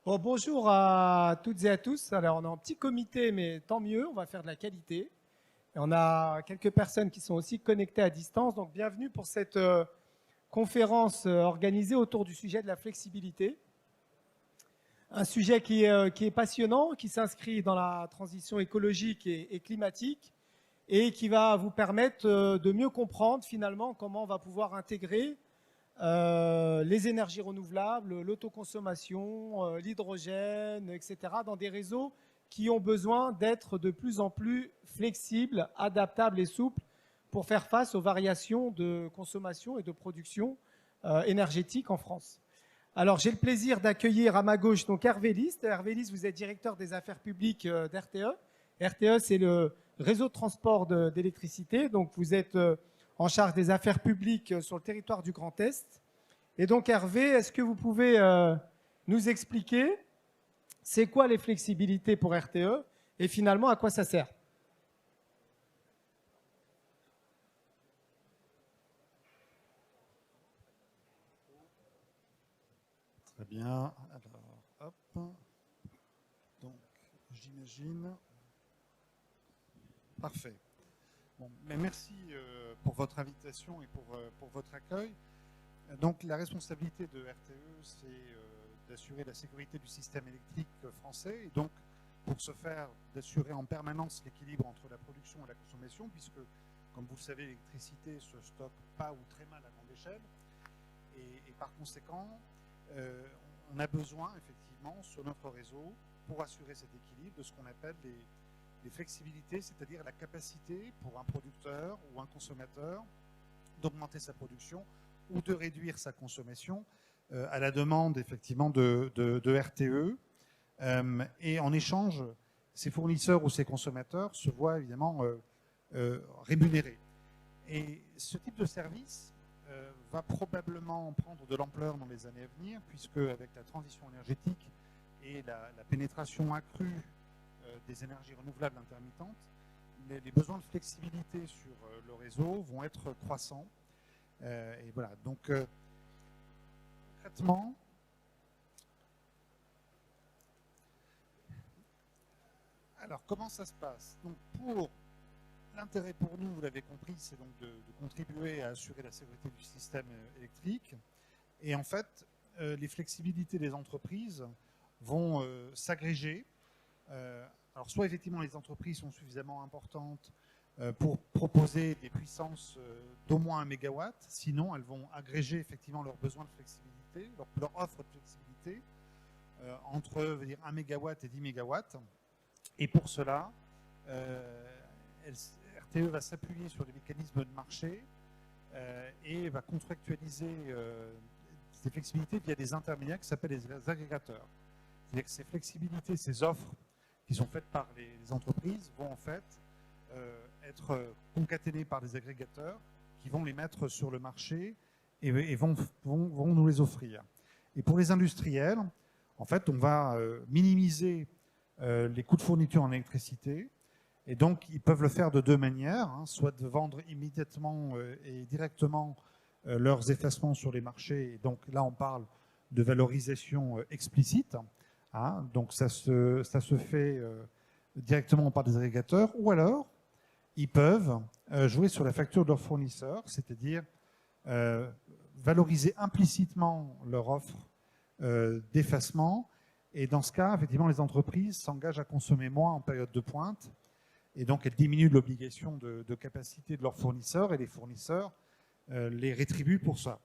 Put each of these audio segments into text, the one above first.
Bon, bonjour à toutes et à tous. Alors, on est en petit comité, mais tant mieux, on va faire de la qualité. Et on a quelques personnes qui sont aussi connectées à distance. Donc, bienvenue pour cette conférence organisée autour du sujet de la flexibilité. Un sujet qui est passionnant, qui s'inscrit dans la transition écologique et climatique et qui va vous permettre de mieux comprendre finalement comment on va pouvoir intégrer les énergies renouvelables, l'autoconsommation, l'hydrogène, etc., dans des réseaux qui ont besoin d'être de plus en plus flexibles, adaptables et souples pour faire face aux variations de consommation et de production énergétique en France. Alors, j'ai le plaisir d'accueillir à ma gauche donc Hervé List. Hervé List, vous êtes directeur des affaires publiques d'RTE. RTE, c'est le réseau de transport d'électricité. Donc, vous êtes en charge des affaires publiques sur le territoire du Grand Est. Et donc, Hervé, est-ce que vous pouvez nous expliquer c'est quoi les flexibilités pour RTE et finalement à quoi ça sert? Très bien. Alors, hop. Donc, j'imagine. Parfait. Bon, mais merci pour votre invitation et pour votre accueil. Donc, la responsabilité de RTE, c'est d'assurer la sécurité du système électrique français et donc, pour ce faire, d'assurer en permanence l'équilibre entre la production et la consommation, puisque, comme vous le savez, l'électricité se stocke pas ou très mal à grande échelle. Et par conséquent, on a besoin, effectivement, sur notre réseau, pour assurer cet équilibre, de ce qu'on appelle les flexibilités, c'est-à-dire la capacité pour un producteur ou un consommateur d'augmenter sa production ou de réduire sa consommation à la demande, effectivement, de RTE. Et en échange, ces fournisseurs ou ces consommateurs se voient, évidemment, rémunérés. Et ce type de service va probablement prendre de l'ampleur dans les années à venir, puisque avec la transition énergétique et la pénétration accrue des énergies renouvelables intermittentes, les besoins de flexibilité sur le réseau vont être croissants. Et voilà, donc concrètement, alors comment ça se passe? Donc l'intérêt pour nous, vous l'avez compris, c'est donc de contribuer à assurer la sécurité du système électrique. Et en fait, les flexibilités des entreprises vont s'agréger. Alors, soit effectivement les entreprises sont suffisamment importantes pour proposer des puissances d'au moins 1 mégawatt, sinon elles vont agréger effectivement leurs besoins de flexibilité, leur offre de flexibilité entre 1 mégawatt et 10 mégawatts. Et pour cela, RTE va s'appuyer sur des mécanismes de marché et va contractualiser ces flexibilités via des intermédiaires qui s'appellent les agrégateurs. C'est-à-dire que ces flexibilités, ces offres qui sont faites par les entreprises vont en fait être concaténées par des agrégateurs qui vont les mettre sur le marché et vont nous les offrir. Et pour les industriels, en fait, on va minimiser les coûts de fourniture en électricité. Et donc, ils peuvent le faire de deux manières, hein, soit de vendre immédiatement et directement leurs effacements sur les marchés. Et donc là, on parle de valorisation explicite. Hein, donc ça se fait directement par des agrégateurs. Ou alors, ils peuvent jouer sur la facture de leurs fournisseurs, c'est-à-dire valoriser implicitement leur offre d'effacement. Et dans ce cas, effectivement, les entreprises s'engagent à consommer moins en période de pointe. Et donc, elles diminuent l'obligation de capacité de leurs fournisseurs et les fournisseurs les rétribuent pour ça.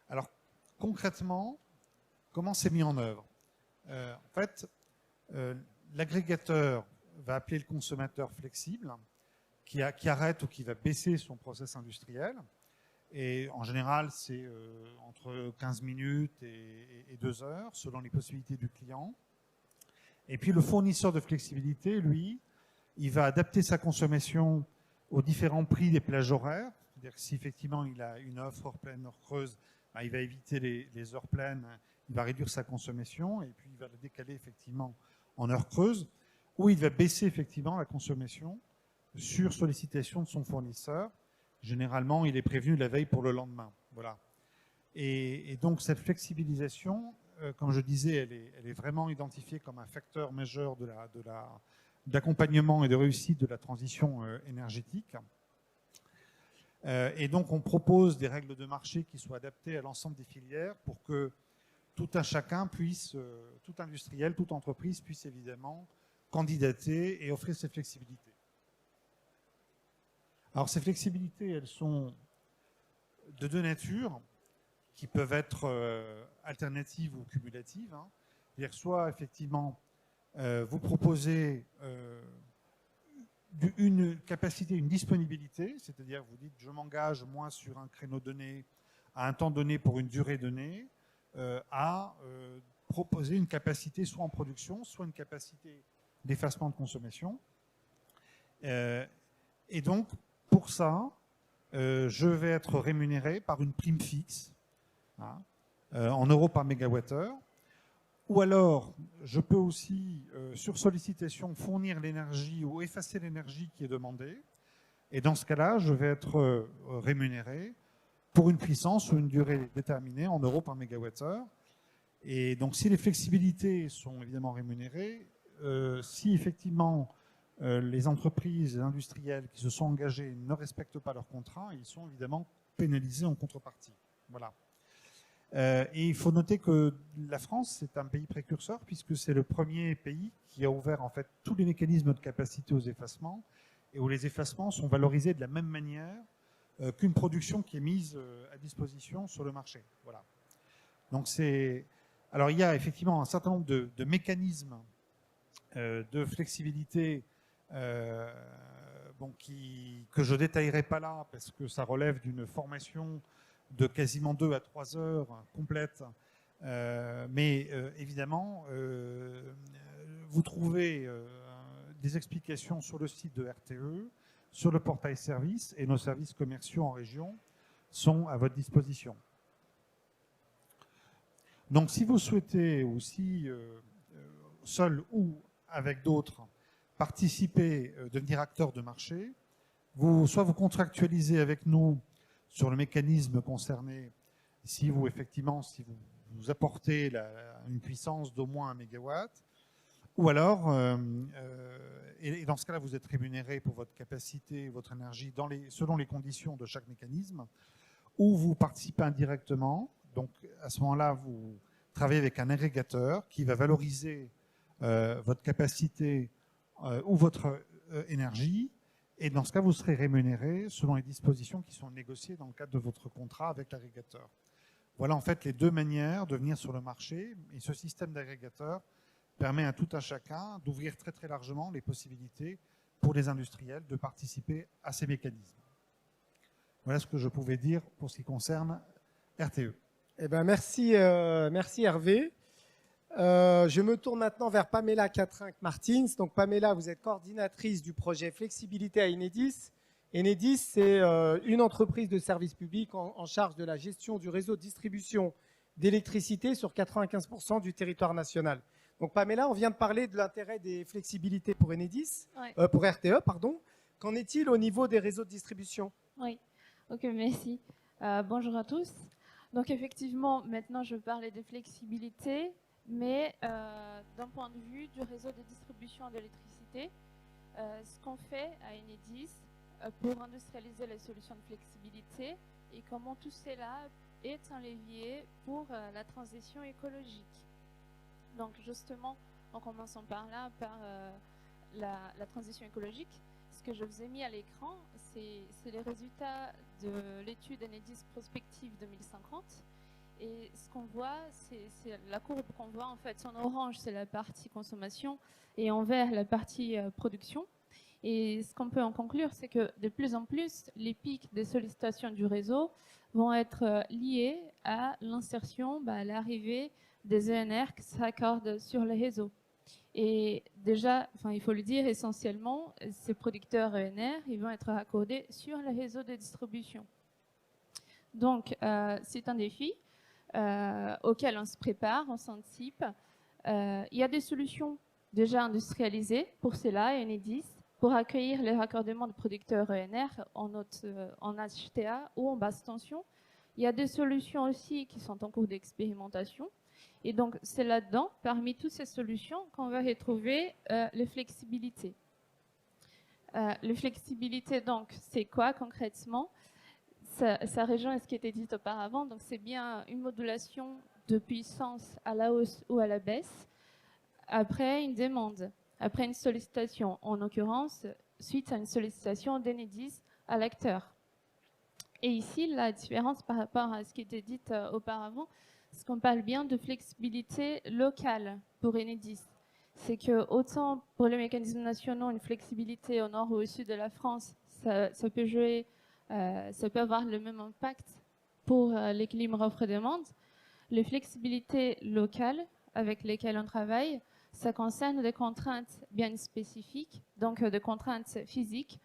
Alors, concrètement, comment c'est mis en œuvre? En fait, l'agrégateur va appeler le consommateur flexible qui arrête ou qui va baisser son process industriel. Et en général, c'est entre 15 minutes et 2 heures, selon les possibilités du client. Et puis le fournisseur de flexibilité, lui, il va adapter sa consommation aux différents prix des plages horaires. C'est-à-dire que si effectivement il a une offre heure pleine, heure creuse, ben, il va éviter les heures pleines, il va réduire sa consommation et puis il va la décaler effectivement en heure creuse, ou il va baisser effectivement la consommation sur sollicitation de son fournisseur généralement, il est prévenu la veille pour le lendemain. Voilà. Et donc, cette flexibilisation, comme je disais, elle est vraiment identifiée comme un facteur majeur d'accompagnement et de réussite de la transition énergétique. Et donc, on propose des règles de marché qui soient adaptées à l'ensemble des filières pour que tout un chacun puisse, tout industriel, toute entreprise puisse évidemment candidater et offrir ces flexibilités. Alors, ces flexibilités, elles sont de deux natures, qui peuvent être alternatives ou cumulatives. Hein. C'est-à-dire soit, effectivement, vous proposez une capacité, une disponibilité, c'est-à-dire vous dites je m'engage moi sur un créneau donné, à un temps donné pour une durée donnée, à proposer une capacité soit en production, soit une capacité d'effacement de consommation. Et donc, pour ça, je vais être rémunéré par une prime fixe, hein, en euros par mégawattheure. Ou alors, je peux aussi, sur sollicitation, fournir l'énergie ou effacer l'énergie qui est demandée. Et dans ce cas-là, je vais être rémunéré pour une puissance ou une durée déterminée en euros par mégawattheure. Et donc, si les flexibilités sont évidemment rémunérées, si effectivement les entreprises industrielles qui se sont engagées ne respectent pas leurs contrats, ils sont évidemment pénalisés en contrepartie. Voilà. Et il faut noter que la France, c'est un pays précurseur puisque c'est le premier pays qui a ouvert en fait tous les mécanismes de capacité aux effacements et où les effacements sont valorisés de la même manière qu'une production qui est mise à disposition sur le marché. Voilà. Donc alors il y a effectivement un certain nombre de mécanismes de flexibilité que je détaillerai pas là parce que ça relève d'une formation de quasiment 2 à 3 heures complètes. Mais évidemment, vous trouvez des explications sur le site de RTE, sur le portail service, et nos services commerciaux en région sont à votre disposition. Donc si vous souhaitez aussi, seul ou avec d'autres, participer, devenir acteur de marché, soit vous contractualisez avec nous sur le mécanisme concerné, si vous apportez une puissance d'au moins 1 mégawatt, ou alors, et dans ce cas-là, vous êtes rémunéré pour votre capacité, votre énergie, selon les conditions de chaque mécanisme, ou vous participez indirectement. Donc, à ce moment-là, vous travaillez avec un agrégateur qui va valoriser votre capacité ou votre énergie. Et dans ce cas, vous serez rémunéré selon les dispositions qui sont négociées dans le cadre de votre contrat avec l'agrégateur. Voilà en fait les deux manières de venir sur le marché. Et ce système d'agrégateur permet à tout un chacun d'ouvrir très très largement les possibilités pour les industriels de participer à ces mécanismes. Voilà ce que je pouvais dire pour ce qui concerne RTE. Eh ben merci Hervé. Je me tourne maintenant vers Pamela Catrinck-Martins. Donc Pamela, vous êtes coordinatrice du projet Flexibilité à Enedis. Enedis, c'est une entreprise de service public en charge de la gestion du réseau de distribution d'électricité sur 95% du territoire national. Donc Pamela, on vient de parler de l'intérêt des flexibilités pour Enedis, ouais. Pour RTE, pardon. Qu'en est-il au niveau des réseaux de distribution? Oui, ok, merci. Bonjour à tous. Donc effectivement, maintenant je parlais de flexibilité, mais d'un point de vue du réseau de distribution d'électricité, ce qu'on fait à Enedis pour industrialiser les solutions de flexibilité et comment tout cela est un levier pour la transition écologique. Donc justement, en commençant par là, par la transition écologique, ce que je vous ai mis à l'écran, c'est les résultats de l'étude Enedis Prospective 2050. Et ce qu'on voit, c'est la courbe qu'on voit en fait. En orange, c'est la partie consommation et en vert, la partie production. Et ce qu'on peut en conclure, c'est que de plus en plus, les pics des sollicitations du réseau vont être liés à l'insertion, à l'arrivée des ENR qui s'accordent sur le réseau. Et déjà, il faut le dire, essentiellement, ces producteurs ENR, ils vont être raccordés sur le réseau de distribution. Donc, c'est un défi auquel on se prépare, on s'anticipe. Il y a des solutions déjà industrialisées pour cela, Enedis. pour accueillir les raccordements de producteurs ENR en HTA ou en basse tension. Il y a des solutions aussi qui sont en cours d'expérimentation. Et donc, c'est là-dedans, parmi toutes ces solutions, qu'on va retrouver les flexibilités. Les flexibilités, donc, c'est quoi concrètement? Ça rejoint ce qui était dit auparavant. Donc, c'est bien une modulation de puissance à la hausse ou à la baisse après une demande, après une sollicitation, en l'occurrence, suite à une sollicitation d'Enedis à l'acteur. Et ici, la différence par rapport à ce qui était dit auparavant, c'est qu'on parle bien de flexibilité locale pour Enedis. C'est que autant pour les mécanismes nationaux, une flexibilité au nord ou au sud de la France, ça peut jouer, ça peut avoir le même impact pour l'équilibre offre-demande. Les flexibilités locales avec lesquelles on travaille, ça concerne des contraintes bien spécifiques, donc des contraintes physiques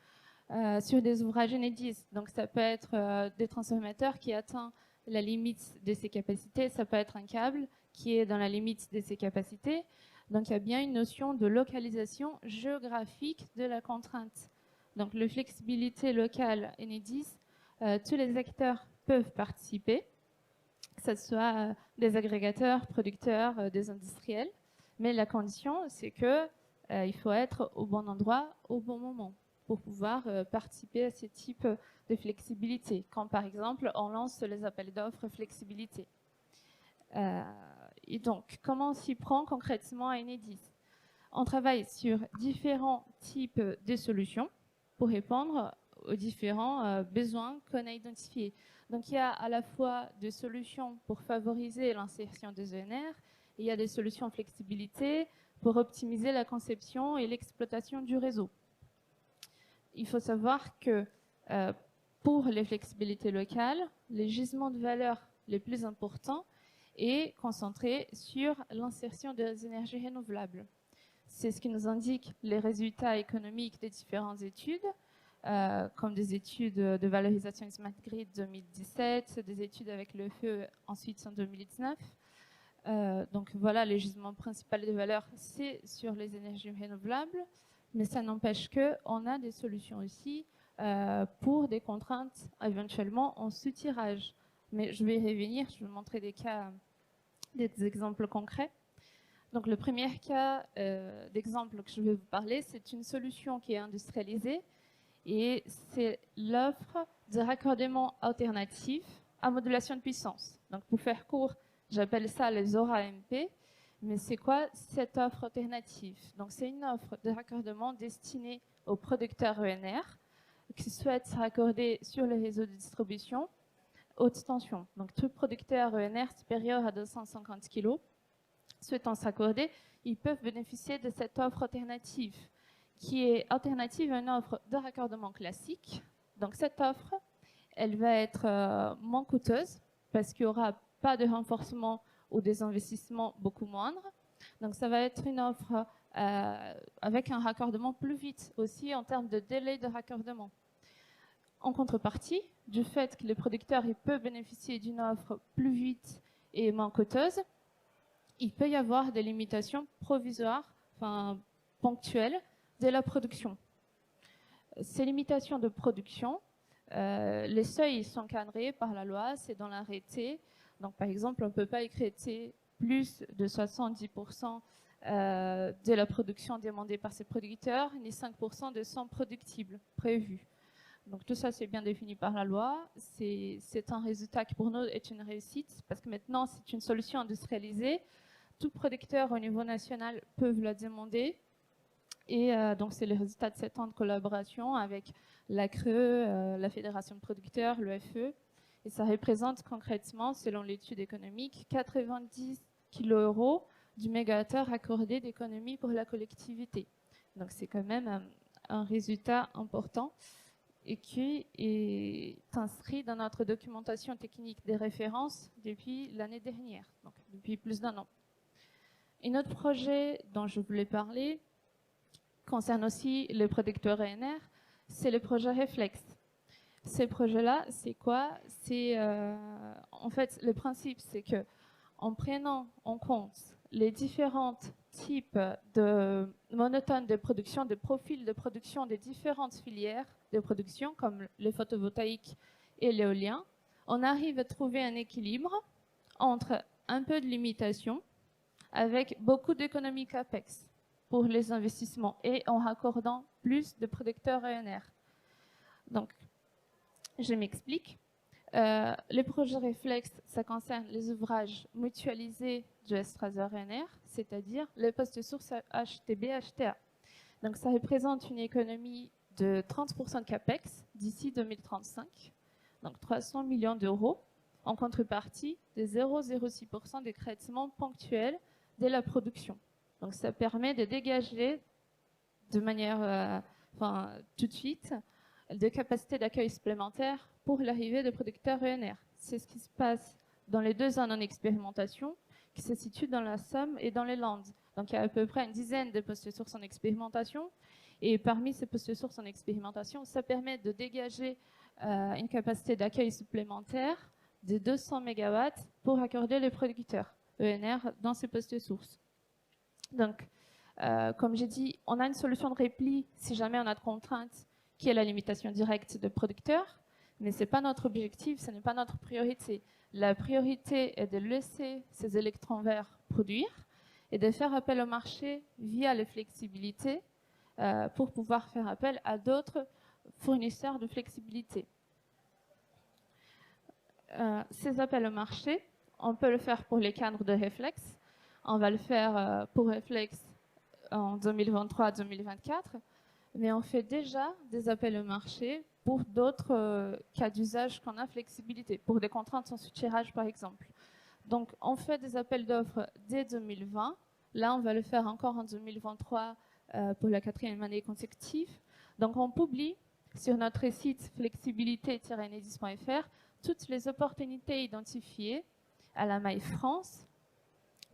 sur des ouvrages Enedis. Donc ça peut être des transformateurs qui atteignent la limite de ses capacités, ça peut être un câble qui est dans la limite de ses capacités. Donc il y a bien une notion de localisation géographique de la contrainte. Donc la flexibilité locale Enedis, tous les acteurs peuvent participer, que ce soit des agrégateurs, producteurs, des industriels. Mais la condition, c'est que il faut être au bon endroit, au bon moment, pour pouvoir participer à ce type de flexibilité. Quand, par exemple, on lance les appels d'offres flexibilité. Et donc, comment on s'y prend concrètement à Enedis? On travaille sur différents types de solutions pour répondre aux différents besoins qu'on a identifiés. Donc, il y a à la fois des solutions pour favoriser l'insertion des ENR, et il y a des solutions flexibilité pour optimiser la conception et l'exploitation du réseau. Il faut savoir que pour les flexibilités locales, les gisements de valeur les plus importants est concentré sur l'insertion des énergies renouvelables. C'est ce qui nous indique les résultats économiques des différentes études, comme des études de valorisation Smart Grid 2017, des études avec le feu ensuite en 2019. Donc voilà, les gisements principaux de valeur, c'est sur les énergies renouvelables, mais ça n'empêche qu'on a des solutions aussi pour des contraintes éventuellement en sous-tirage. Mais je vais y revenir, je vais vous montrer des cas, des exemples concrets. Donc le premier cas d'exemple que je vais vous parler, c'est une solution qui est industrialisée et c'est l'offre de raccordement alternatif à modulation de puissance. Donc pour faire court, j'appelle ça les ORA-MP, mais c'est quoi cette offre alternative? Donc c'est une offre de raccordement destinée aux producteurs ENR qui souhaitent se raccorder sur le réseau de distribution haute tension. Donc tout producteur ENR supérieur à 250 kg souhaitant s'accorder, ils peuvent bénéficier de cette offre alternative qui est alternative à une offre de raccordement classique. Donc cette offre, elle va être moins coûteuse parce qu'il n'y aura pas de renforcement ou des investissements beaucoup moindres. Donc ça va être une offre avec un raccordement plus vite aussi en termes de délai de raccordement. En contrepartie, du fait que les producteurs ils peuvent bénéficier d'une offre plus vite et moins coûteuse, il peut y avoir des limitations provisoires, enfin ponctuelles, de la production. Ces limitations de production, les seuils sont cadrés par la loi, c'est dans l'arrêté. Donc par exemple, on ne peut pas écréter plus de 70% de la production demandée par ces producteurs, ni 5% de son productible prévu. Donc tout ça, c'est bien défini par la loi. C'est un résultat qui pour nous est une réussite parce que maintenant, c'est une solution industrialisée. Tout producteur au niveau national peut la demander. Et donc, c'est le résultat de 7 ans de collaboration avec la CRE, la Fédération de producteurs, le FE. Et ça représente concrètement, selon l'étude économique, 90 kg du mégawattheure accordé d'économie pour la collectivité. Donc, c'est quand même un résultat important et qui est inscrit dans notre documentation technique des références depuis l'année dernière, donc depuis plus d'1 an. Un autre projet dont je voulais parler concerne aussi les producteurs ENR, c'est le projet Reflex. Ces projets-là, c'est quoi? C'est en fait le principe, c'est que en prenant en compte les différents types de monotones de production, de profils de production des différentes filières de production, comme le photovoltaïque et l'éolien, on arrive à trouver un équilibre entre un peu de limitation avec beaucoup d'économies CAPEX pour les investissements et en raccordant plus de producteurs ENR. Donc, je m'explique. Les projets réflexes, ça concerne les ouvrages mutualisés du S3 ENR, c'est-à-dire les postes de source HTB, HTA. Donc, ça représente une économie de 30% de CAPEX d'ici 2035, donc 300 millions d'euros, en contrepartie de 0,06% d'écrêtement ponctuel dès la production. Donc, ça permet de dégager de manière, tout de suite, de capacités d'accueil supplémentaires pour l'arrivée de producteurs ENR. C'est ce qui se passe dans les 2 ans en expérimentation, qui se situent dans la Somme et dans les Landes. Donc il y a à peu près une dizaine de postes de source en expérimentation. Et parmi ces postes de source en expérimentation, ça permet de dégager une capacité d'accueil supplémentaire de 200 MW pour accorder les producteurs ENR dans ces postes de source. Donc, comme j'ai dit, on a une solution de repli si jamais on a de contraintes, qui est la limitation directe de producteurs, mais ce n'est pas notre objectif, ce n'est pas notre priorité. La priorité est de laisser ces électrons verts produire et de faire appel au marché via les flexibilités pour pouvoir faire appel à d'autres fournisseurs de flexibilité. Ces appels au marché, on peut le faire pour les cadres de réflexe, on va le faire pour réflexe en 2023-2024, mais on fait déjà des appels au marché pour d'autres cas d'usage qu'on a flexibilité, pour des contraintes en soutirage par exemple. Donc on fait des appels d'offres dès 2020. Là, on va le faire encore en 2023 pour la 4e année consécutive. Donc on publie sur notre site flexibilité-enedis.fr toutes les opportunités identifiées à la maille France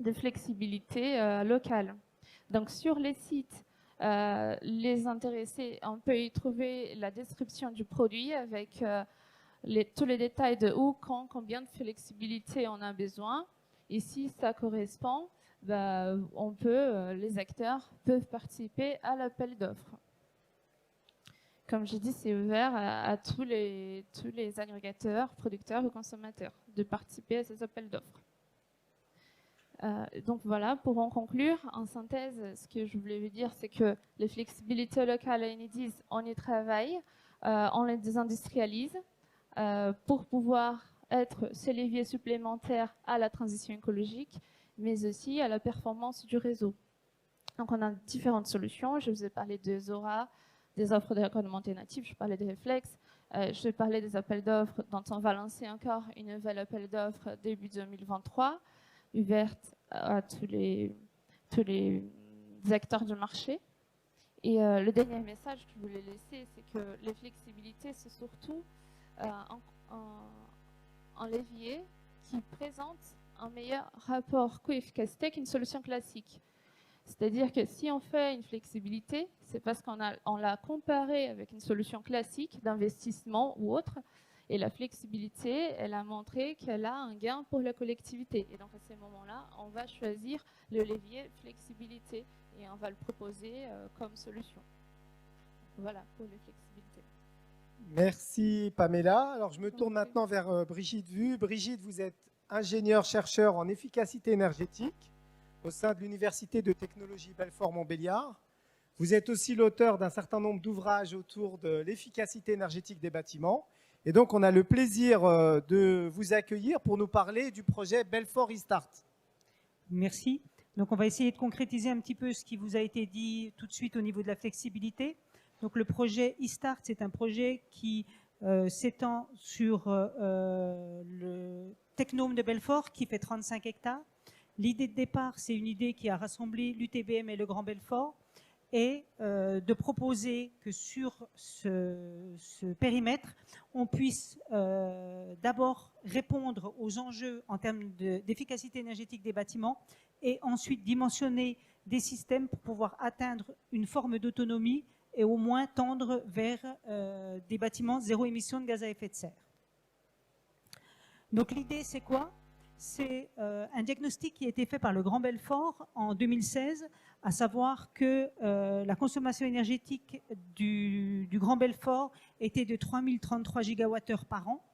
de flexibilité locale. Donc sur les sites, les intéressés, on peut y trouver la description du produit avec tous les détails de où, quand, combien de flexibilité on a besoin. Et si ça correspond, les acteurs peuvent participer à l'appel d'offres. Comme je dis, c'est ouvert à tous les agrégateurs, producteurs ou consommateurs de participer à ces appels d'offres. Donc voilà, pour en conclure, en synthèse, ce que je voulais vous dire, c'est que les flexibilités locales à Enedis, on y travaille, on les désindustrialise pour pouvoir être ce levier supplémentaire à la transition écologique, mais aussi à la performance du réseau. Donc on a différentes solutions, je vous ai parlé de Zora, des offres de raccordement alternatif, je parlais des réflexes, je parlais des appels d'offres dont on va lancer encore une nouvelle appel d'offres début 2023, ouverte à tous les acteurs du marché. Et le dernier message que je voulais laisser, c'est que les flexibilités, c'est surtout un levier qui présente un meilleur rapport coût-efficacité qu'une solution classique. C'est-à-dire que si on fait une flexibilité, c'est parce qu'on l'a comparé avec une solution classique d'investissement ou autre. Et la flexibilité, elle a montré qu'elle a un gain pour la collectivité. Et donc à ces moments-là, on va choisir le levier flexibilité et on va le proposer comme solution. Voilà pour les flexibilités. Merci Pamela. Alors je me tourne maintenant vers Brigitte Vu. Brigitte, vous êtes ingénieure-chercheur en efficacité énergétique au sein de l'Université de technologie Belfort-Montbéliard. Vous êtes aussi l'auteur d'un certain nombre d'ouvrages autour de l'efficacité énergétique des bâtiments. Et donc, on a le plaisir de vous accueillir pour nous parler du projet Belfort eStart. Merci. Donc, on va essayer de concrétiser un petit peu ce qui vous a été dit tout de suite au niveau de la flexibilité. Donc, le projet eStart, c'est un projet qui s'étend sur le Technome de Belfort, qui fait 35 hectares. L'idée de départ, c'est une idée qui a rassemblé l'UTBM et le Grand Belfort, et de proposer que sur ce périmètre, on puisse d'abord répondre aux enjeux en termes d'efficacité énergétique des bâtiments et ensuite dimensionner des systèmes pour pouvoir atteindre une forme d'autonomie et au moins tendre vers des bâtiments zéro émission de gaz à effet de serre. Donc l'idée, c'est quoi? c'est un diagnostic qui a été fait par le Grand Belfort en 2016, à savoir que la consommation énergétique du Grand Belfort était de 3033 gigawattheures par an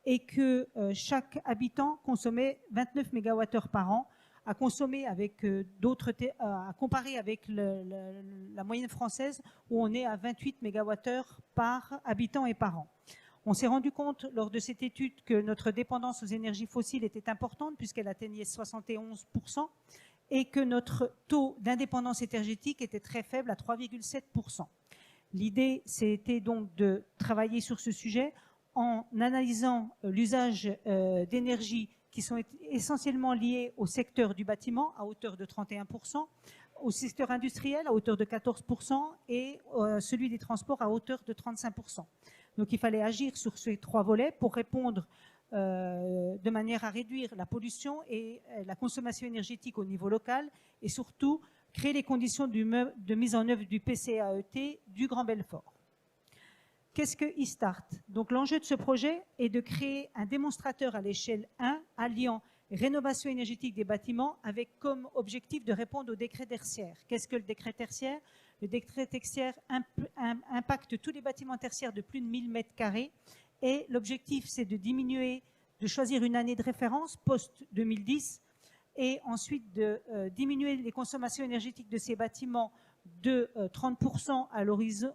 et que chaque habitant consommait 29 mégawattheures par an, à consommer avec à comparer avec la moyenne française où on est à 28 mégawattheures par habitant et par an. On s'est rendu compte lors de cette étude que notre dépendance aux énergies fossiles était importante puisqu'elle atteignait 71% et que notre taux d'indépendance énergétique était très faible à 3,7%. L'idée, c'était donc de travailler sur ce sujet en analysant l'usage d'énergie qui sont essentiellement liés au secteur du bâtiment à hauteur de 31%, au secteur industriel à hauteur de 14% et celui des transports à hauteur de 35%. Donc il fallait agir sur ces trois volets pour répondre de manière à réduire la pollution et la consommation énergétique au niveau local et surtout créer les conditions de mise en œuvre du PCAET du Grand Belfort. Qu'est-ce que e-Start? Donc l'enjeu de ce projet est de créer un démonstrateur à l'échelle 1 alliant rénovation énergétique des bâtiments avec comme objectif de répondre au décret tertiaire. Qu'est-ce que le décret tertiaire? Le décret tertiaire impacte tous les bâtiments tertiaires de plus de 1000 m² et l'objectif c'est de choisir une année de référence post-2010 et ensuite de diminuer les consommations énergétiques de ces bâtiments de 40% à l'horizon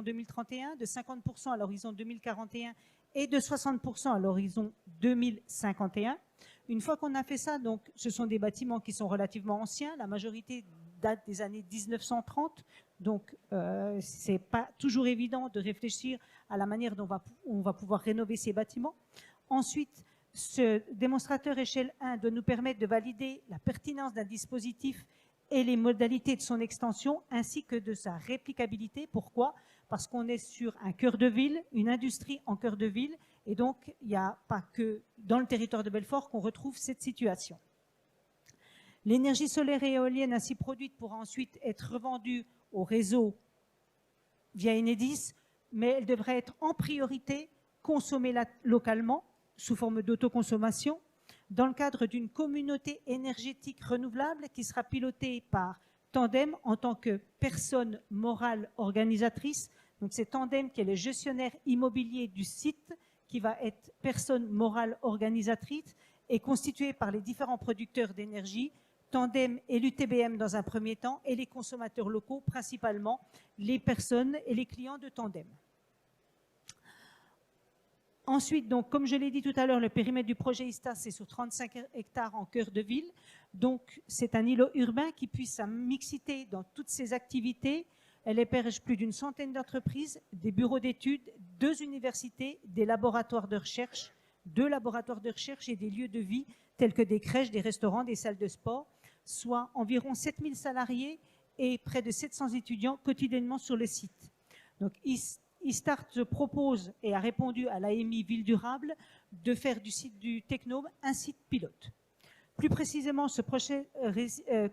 2031, de 50% à l'horizon 2041 et de 60% à l'horizon 2051. Une fois qu'on a fait ça, donc, ce sont des bâtiments qui sont relativement anciens, la majorité date des années 1930, donc c'est pas toujours évident de réfléchir à la manière dont on va pouvoir rénover ces bâtiments. Ensuite, ce démonstrateur échelle 1 doit nous permettre de valider la pertinence d'un dispositif et les modalités de son extension ainsi que de sa réplicabilité. Pourquoi? Parce qu'on est sur un cœur de ville, une industrie en cœur de ville, et donc il n'y a pas que dans le territoire de Belfort qu'on retrouve cette situation. L'énergie solaire et éolienne ainsi produite pourra ensuite être revendue au réseau via Enedis, mais elle devrait être en priorité consommée localement sous forme d'autoconsommation dans le cadre d'une communauté énergétique renouvelable qui sera pilotée par Tandem en tant que personne morale organisatrice. Donc c'est Tandem qui est le gestionnaire immobilier du site, qui va être personne morale organisatrice et constitué par les différents producteurs d'énergie, Tandem et l'UTBM dans un premier temps, et les consommateurs locaux, principalement les personnes et les clients de Tandem. Ensuite, donc, comme je l'ai dit tout à l'heure, le périmètre du projet e-Start, c'est sur 35 hectares en cœur de ville. Donc, c'est un îlot urbain qui puisse sa mixité dans toutes ses activités. Elle héberge plus d'une centaine d'entreprises, des bureaux d'études, 2 universités, des laboratoires de recherche, 2 laboratoires de recherche et des lieux de vie tels que des crèches, des restaurants, des salles de sport, soit environ 7000 salariés et près de 700 étudiants quotidiennement sur le site. Donc, e-Start propose et a répondu à l'AMI Ville Durable de faire du site du Technome un site pilote. Plus précisément, ce projet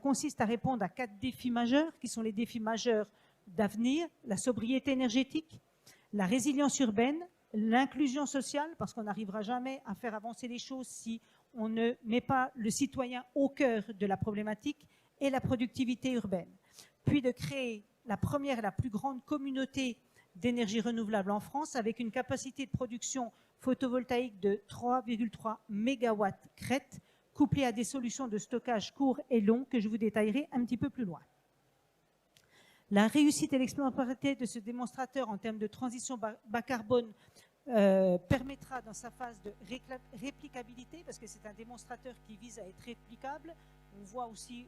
consiste à répondre à 4 défis majeurs, qui sont les défis majeurs d'avenir: la sobriété énergétique, la résilience urbaine, l'inclusion sociale, parce qu'on n'arrivera jamais à faire avancer les choses si on ne met pas le citoyen au cœur de la problématique, et la productivité urbaine. Puis de créer la première et la plus grande communauté d'énergie renouvelable en France, avec une capacité de production photovoltaïque de 3,3 MW crête, couplée à des solutions de stockage court et long que je vous détaillerai un petit peu plus loin. La réussite et l'exemplarité de ce démonstrateur en termes de transition bas carbone permettra dans sa phase de réplicabilité, parce que c'est un démonstrateur qui vise à être réplicable. On voit aussi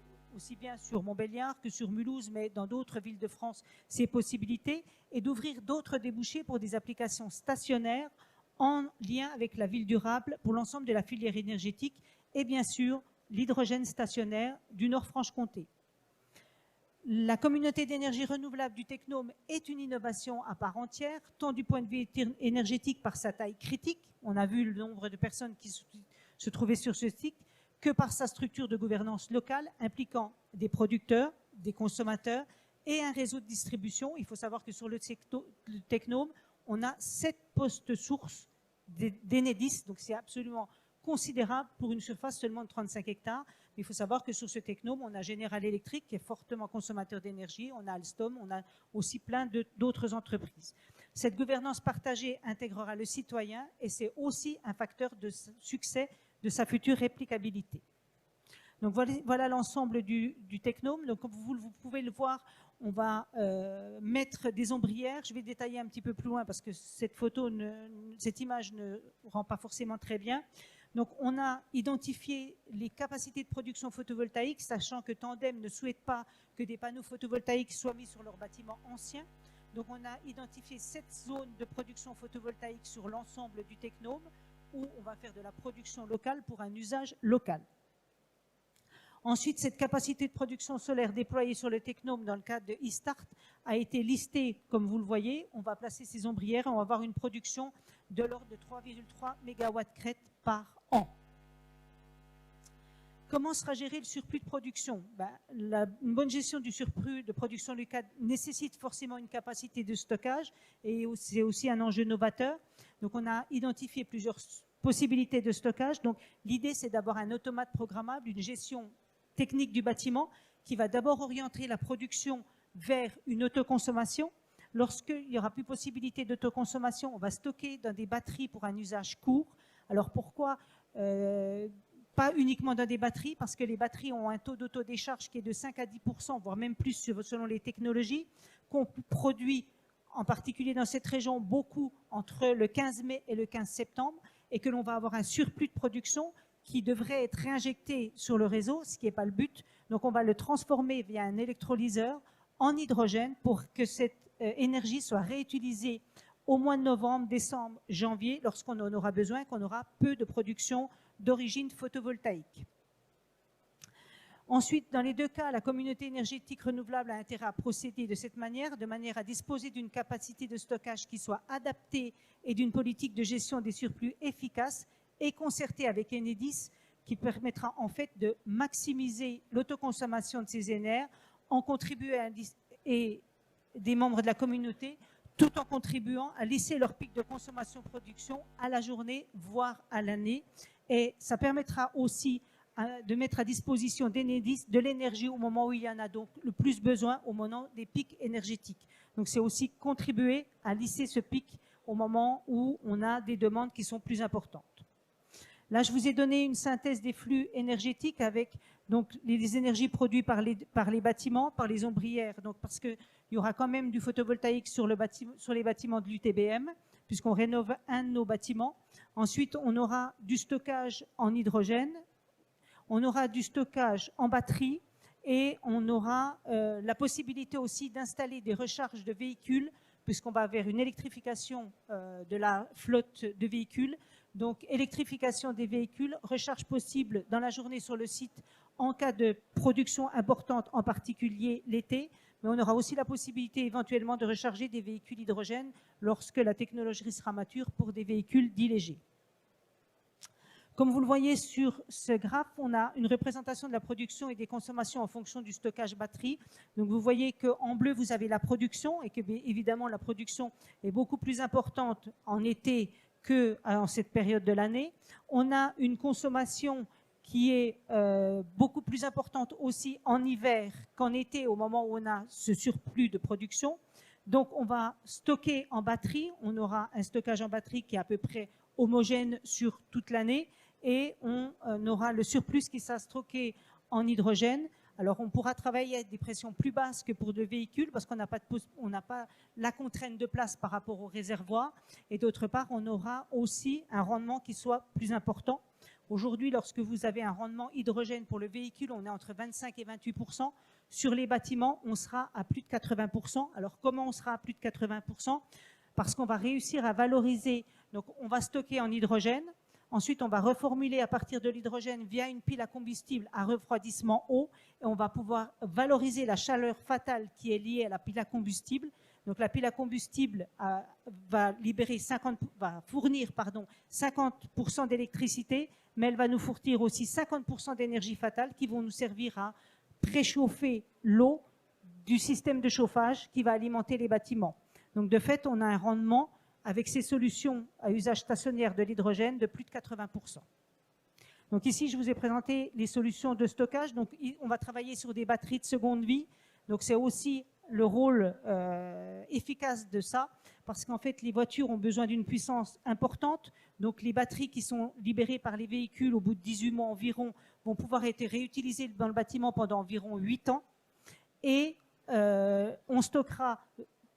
bien sur Montbéliard que sur Mulhouse, mais dans d'autres villes de France, ces possibilités, et d'ouvrir d'autres débouchés pour des applications stationnaires en lien avec la ville durable pour l'ensemble de la filière énergétique et bien sûr l'hydrogène stationnaire du Nord-Franche-Comté. La communauté d'énergie renouvelable du Technome est une innovation à part entière, tant du point de vue énergétique par sa taille critique, on a vu le nombre de personnes qui se trouvaient sur ce site, que par sa structure de gouvernance locale impliquant des producteurs, des consommateurs et un réseau de distribution. Il faut savoir que sur le Technome, on a 7 postes sources d'Enedis, donc c'est absolument considérable pour une surface seulement de 35 hectares. Mais il faut savoir que sur ce technome, on a General Electric qui est fortement consommateur d'énergie, on a Alstom, on a aussi plein d'autres entreprises. Cette gouvernance partagée intégrera le citoyen et c'est aussi un facteur de succès de sa future réplicabilité. Donc voilà l'ensemble du technome. Donc comme vous pouvez le voir, on va mettre des ombrières. Je vais détailler un petit peu plus loin parce que cette image ne rend pas forcément très bien. Donc on a identifié les capacités de production photovoltaïque, sachant que Tandem ne souhaite pas que des panneaux photovoltaïques soient mis sur leurs bâtiments anciens. Donc on a identifié 7 zones de production photovoltaïque sur l'ensemble du technome où on va faire de la production locale pour un usage local. Ensuite, cette capacité de production solaire déployée sur le technome dans le cadre de e-Start a été listée, comme vous le voyez. On va placer ces ombrières et on va avoir une production de l'ordre de 3,3 MW crête par an. Comment sera géré le surplus de production? Une bonne gestion du surplus de production locale nécessite forcément une capacité de stockage et c'est aussi un enjeu novateur. Donc on a identifié plusieurs possibilités de stockage. Donc l'idée c'est d'avoir un automate programmable, une gestion technique du bâtiment qui va d'abord orienter la production vers une autoconsommation. Lorsqu'il n'y aura plus possibilité d'autoconsommation, on va stocker dans des batteries pour un usage court. Alors pourquoi pas uniquement dans des batteries? Parce que les batteries ont un taux d'autodécharge qui est de 5 à 10%, voire même plus selon les technologies, qu'on produit en particulier dans cette région beaucoup entre le 15 mai et le 15 septembre, et que l'on va avoir un surplus de production qui devrait être réinjecté sur le réseau, ce qui n'est pas le but. Donc on va le transformer via un électrolyseur en hydrogène pour que cette énergie soit réutilisée au mois de novembre, décembre, janvier, lorsqu'on en aura besoin, qu'on aura peu de production d'origine photovoltaïque. Ensuite, dans les deux cas, la communauté énergétique renouvelable a intérêt à procéder de cette manière, de manière à disposer d'une capacité de stockage qui soit adaptée et d'une politique de gestion des surplus efficace et concertée avec Enedis, qui permettra en fait de maximiser l'autoconsommation de ces énergies en contribuant et des membres de la communauté, tout en contribuant à lisser leur pic de consommation-production à la journée, voire à l'année. Et ça permettra aussi de mettre à disposition d'Enedis de l'énergie au moment où il y en a donc le plus besoin, au moment des pics énergétiques. Donc c'est aussi contribuer à lisser ce pic au moment où on a des demandes qui sont plus importantes. Là, je vous ai donné une synthèse des flux énergétiques avec donc, les énergies produites par les bâtiments, par les ombrières, donc, parce qu'il y aura quand même du photovoltaïque sur les bâtiments de l'UTBM, puisqu'on rénove un de nos bâtiments. Ensuite, on aura du stockage en hydrogène, on aura du stockage en batterie et on aura la possibilité aussi d'installer des recharges de véhicules, puisqu'on va vers une électrification de la flotte de véhicules. Donc, électrification des véhicules, recharge possible dans la journée sur le site en cas de production importante, en particulier l'été. Mais on aura aussi la possibilité éventuellement de recharger des véhicules hydrogène lorsque la technologie sera mature pour des véhicules dits légers. Comme vous le voyez sur ce graphe, on a une représentation de la production et des consommations en fonction du stockage batterie. Donc vous voyez qu'en bleu, vous avez la production et que évidemment la production est beaucoup plus importante en été qu'en cette période de l'année. On a une consommation qui est beaucoup plus importante aussi en hiver qu'en été, au moment où on a ce surplus de production. Donc on va stocker en batterie, on aura un stockage en batterie qui est à peu près homogène sur toute l'année, et on aura le surplus qui sera stocké en hydrogène. Alors on pourra travailler à des pressions plus basses que pour des véhicules parce qu'on n'a pas la contrainte de place par rapport au réservoir, et d'autre part on aura aussi un rendement qui soit plus important. Aujourd'hui, lorsque vous avez un rendement hydrogène pour le véhicule, on est entre 25 et 28%. Sur les bâtiments, on sera à plus de 80%. Alors comment on sera à plus de 80%? Parce qu'on va réussir à valoriser, donc on va stocker en hydrogène. Ensuite, on va reformuler à partir de l'hydrogène via une pile à combustible à refroidissement eau, et on va pouvoir valoriser la chaleur fatale qui est liée à la pile à combustible. Donc la pile à combustible va fournir 50% d'électricité, mais elle va nous fournir aussi 50% d'énergie fatale qui vont nous servir à préchauffer l'eau du système de chauffage qui va alimenter les bâtiments. Donc de fait, on a un rendement avec ces solutions à usage stationnaire de l'hydrogène de plus de 80%. Donc ici, je vous ai présenté les solutions de stockage. Donc on va travailler sur des batteries de seconde vie. Donc c'est aussi le rôle efficace de ça, parce qu'en fait, les voitures ont besoin d'une puissance importante. Donc les batteries qui sont libérées par les véhicules au bout de 18 mois environ vont pouvoir être réutilisées dans le bâtiment pendant environ 8 ans. Et on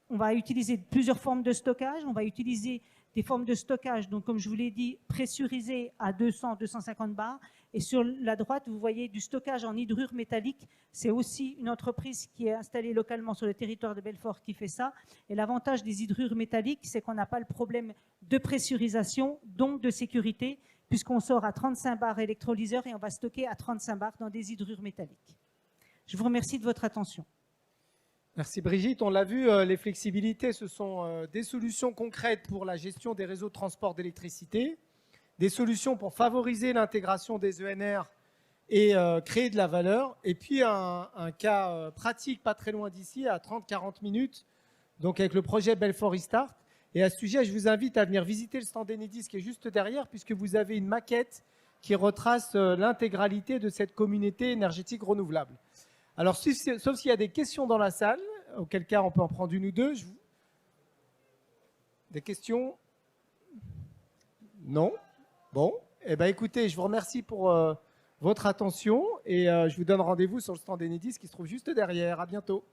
va utiliser plusieurs formes de stockage. On va utiliser des formes de stockage, donc comme je vous l'ai dit, pressurisées à 200-250 bars. Et sur la droite, vous voyez du stockage en hydrure métallique. C'est aussi une entreprise qui est installée localement sur le territoire de Belfort qui fait ça. Et l'avantage des hydrures métalliques, c'est qu'on n'a pas le problème de pressurisation, donc de sécurité, puisqu'on sort à 35 bars électrolyseurs et on va stocker à 35 bars dans des hydrures métalliques. Je vous remercie de votre attention. Merci Brigitte. On l'a vu, les flexibilités, ce sont des solutions concrètes pour la gestion des réseaux de transport d'électricité, des solutions pour favoriser l'intégration des ENR et créer de la valeur, et puis un cas pratique pas très loin d'ici, à 30-40 minutes, donc avec le projet Belfort eStart. Et à ce sujet, je vous invite à venir visiter le stand Enedis qui est juste derrière, puisque vous avez une maquette qui retrace l'intégralité de cette communauté énergétique renouvelable. Alors, sauf s'il y a des questions dans la salle, auquel cas on peut en prendre une ou deux. Des questions? Non? Bon. Eh bien, écoutez, je vous remercie pour votre attention et je vous donne rendez-vous sur le stand Enedis qui se trouve juste derrière. À bientôt.